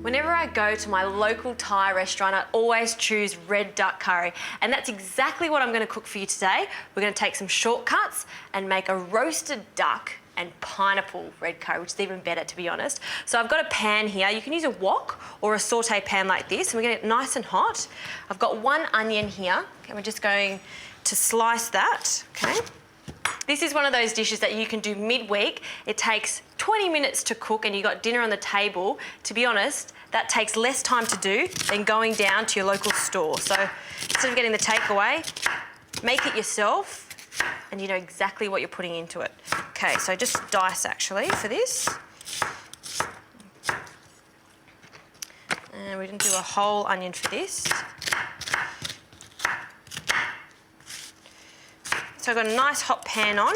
Whenever I go to my local Thai restaurant, I always choose red duck curry. And that's exactly what I'm going to cook for you today. We're going to take some shortcuts and make a roasted duck and pineapple red curry, which is even better, to be honest. So I've got a pan here. You can use a wok or a saute pan like this, and we're going to get it nice and hot. I've got 1 onion here, and we're just going to slice that, okay? This is one of those dishes that you can do midweek. It takes 20 minutes to cook and you've got dinner on the table. To be honest, that takes less time to do than going down to your local store. So instead of getting the takeaway, make it yourself and you know exactly what you're putting into it. Okay, so just dice actually for this. And we didn't do a whole onion for this. So I've got a nice hot pan on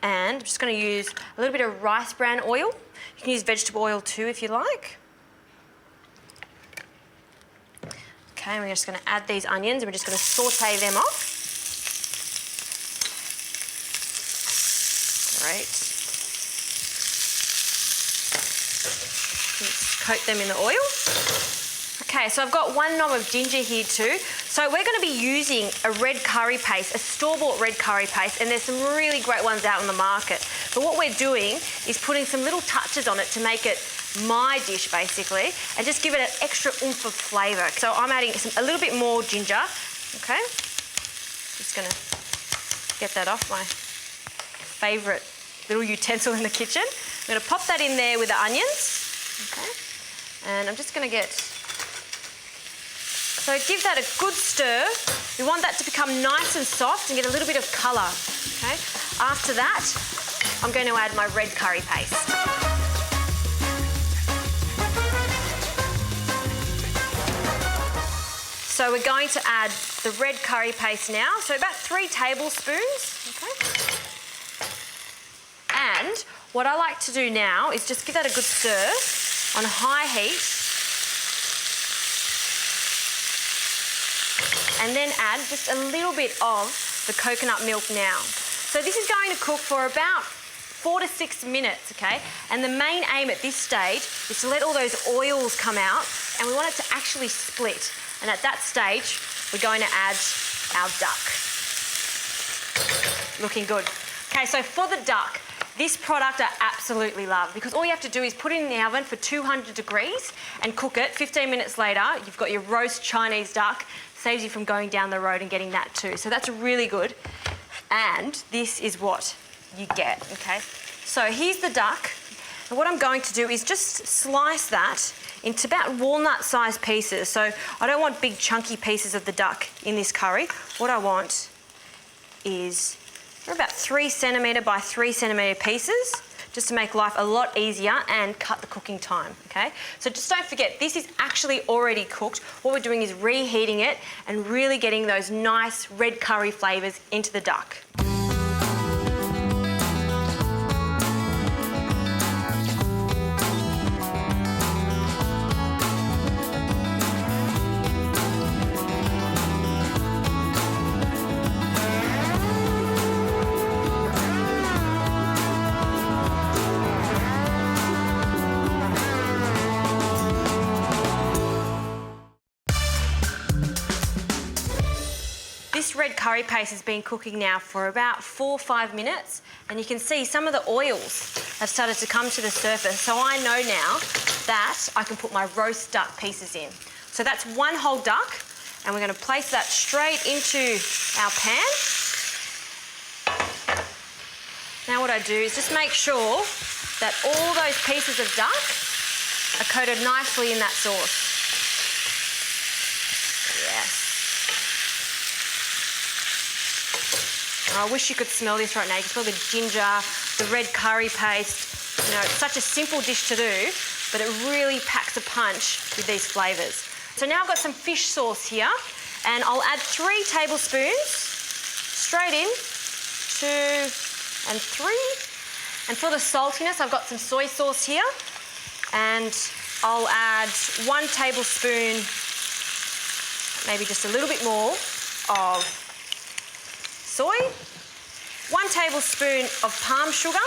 and I'm just going to use a little bit of rice bran oil. You can use vegetable oil too if you like. Okay, and we're just going to add these onions and we're just going to saute them off. Great. Let's coat them in the oil. Okay, so I've got 1 knob of ginger here too. So we're going to be using a red curry paste, a store-bought red curry paste, and there's some really great ones out on the market. But what we're doing is putting some little touches on it to make it my dish, basically, and just give it an extra oomph of flavour. So I'm adding a little bit more ginger, okay? Just going to get that off my favourite little utensil in the kitchen. I'm going to pop that in there with the onions, okay? And I'm just going to get... So give that a good stir. We want that to become nice and soft and get a little bit of colour, okay? After that, I'm going to add my red curry paste. So we're going to add the red curry paste now, so about 3 tablespoons, okay? And what I like to do now is just give that a good stir on high heat. And then add just a little bit of the coconut milk now. So this is going to cook for about 4 to 6 minutes, okay? And the main aim at this stage is to let all those oils come out and we want it to actually split. And at that stage, we're going to add our duck. Looking good. Okay, so for the duck, this product I absolutely love because all you have to do is put it in the oven for 200 degrees and cook it. 15 minutes later, you've got your roast Chinese duck. Saves you from going down the road and getting that too. So that's really good. And this is what you get, okay? So here's the duck. And what I'm going to do is just slice that into about walnut-sized pieces. So I don't want big chunky pieces of the duck in this curry. What I want is about 3 centimetre by 3 centimetre pieces, just to make life a lot easier and cut the cooking time, okay? So just don't forget, this is actually already cooked. What we're doing is reheating it and really getting those nice red curry flavours into the duck. This red curry paste has been cooking now for about 4 or 5 minutes and you can see some of the oils have started to come to the surface, so I know now that I can put my roast duck pieces in. So that's 1 whole duck and we're going to place that straight into our pan. Now what I do is just make sure that all those pieces of duck are coated nicely in that sauce. Yes. I wish you could smell this right now. You can smell the ginger, the red curry paste. You know, it's such a simple dish to do, but it really packs a punch with these flavours. So now I've got some fish sauce here, and I'll add 3 tablespoons straight in, 2 and 3. And for the saltiness, I've got some soy sauce here, and I'll add 1 tablespoon, maybe just a little bit more, of soy, 1 tablespoon of palm sugar,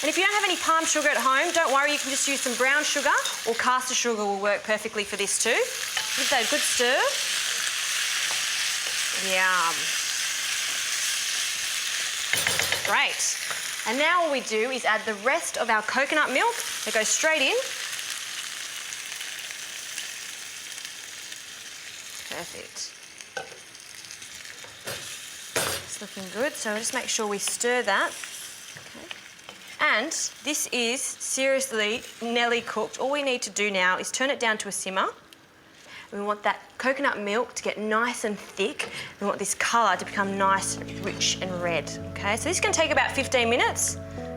And if you don't have any palm sugar at home, don't worry, you can just use some brown sugar, or caster sugar will work perfectly for this too. Give that a good stir. Yum. Great. And now all we do is add the rest of our coconut milk that goes straight in. Perfect. It's looking good, so just make sure we stir that. Okay. And this is seriously nearly cooked. All we need to do now is turn it down to a simmer. We want that coconut milk to get nice and thick. We want this colour to become nice, rich and red, okay? So this is going to take about 15 minutes.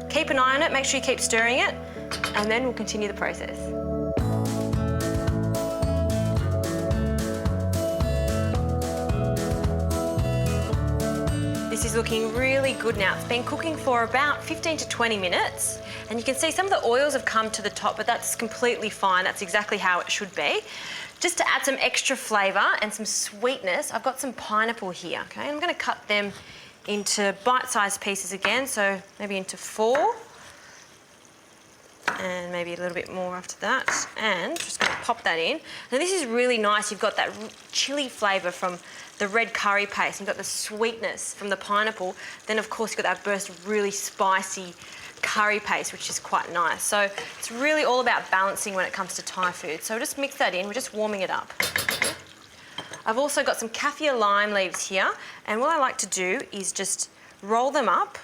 Keep an eye on it, make sure you keep stirring it, and then we'll continue the process. This is looking really good now. It's been cooking for about 15 to 20 minutes, and you can see some of the oils have come to the top, but that's completely fine. That's exactly how it should be. Just to add some extra flavour and some sweetness, I've got some pineapple here, okay? I'm going to cut them into bite-sized pieces again, so maybe into 4, and maybe a little bit more after that, and just going to pop that in. Now this is really nice. You've got that chilli flavour from the red curry paste, you've got the sweetness from the pineapple, then of course you've got that burst of really spicy curry paste, which is quite nice. So it's really all about balancing when it comes to Thai food. So just mix that in, we're just warming it up. Okay. I've also got some kaffir lime leaves here, and what I like to do is just roll them up,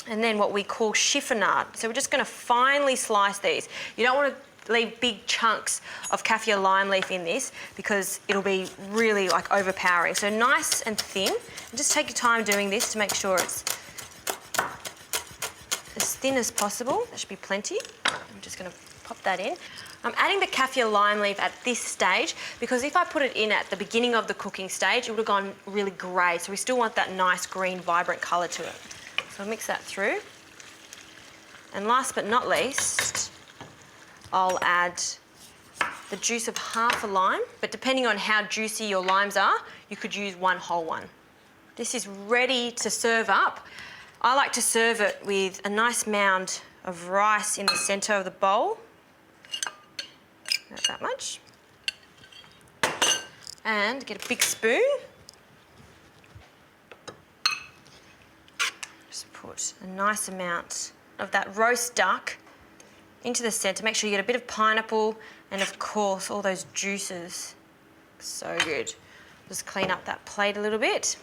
and then what we call chiffonade. So we're just going to finely slice these. You don't want to leave big chunks of kaffir lime leaf in this because it'll be really like overpowering. So nice and thin, and just take your time doing this to make sure it's as thin as possible. That should be plenty. I'm just going to pop that in. I'm adding the kaffir lime leaf at this stage because if I put it in at the beginning of the cooking stage, it would have gone really grey. So we still want that nice green, vibrant colour to it. So I'll mix that through. And last but not least, I'll add the juice of half a lime, but depending on how juicy your limes are, you could use one whole one. This is ready to serve up. I like to serve it with a nice mound of rice in the centre of the bowl. About that much. And get a big spoon. Just put a nice amount of that roast duck into the centre. Make sure you get a bit of pineapple and of course all those juices. So good. Just clean up that plate a little bit.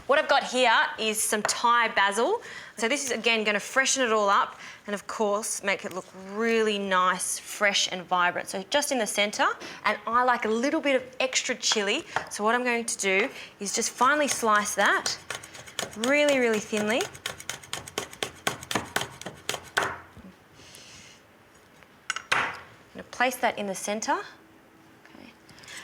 What I've got here is some Thai basil. So this is again going to freshen it all up and of course make it look really nice, fresh and vibrant. So just in the centre, and I like a little bit of extra chilli. So what I'm going to do is just finely slice that really, really thinly. I'm going to place that in the centre.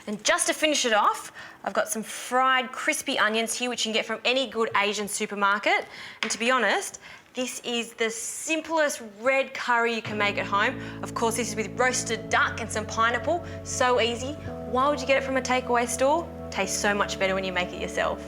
And just to finish it off, I've got some fried crispy onions here, which you can get from any good Asian supermarket. And to be honest, this is the simplest red curry you can make at home. Of course, this is with roasted duck and some pineapple. So easy. Why would you get it from a takeaway store? Tastes so much better when you make it yourself.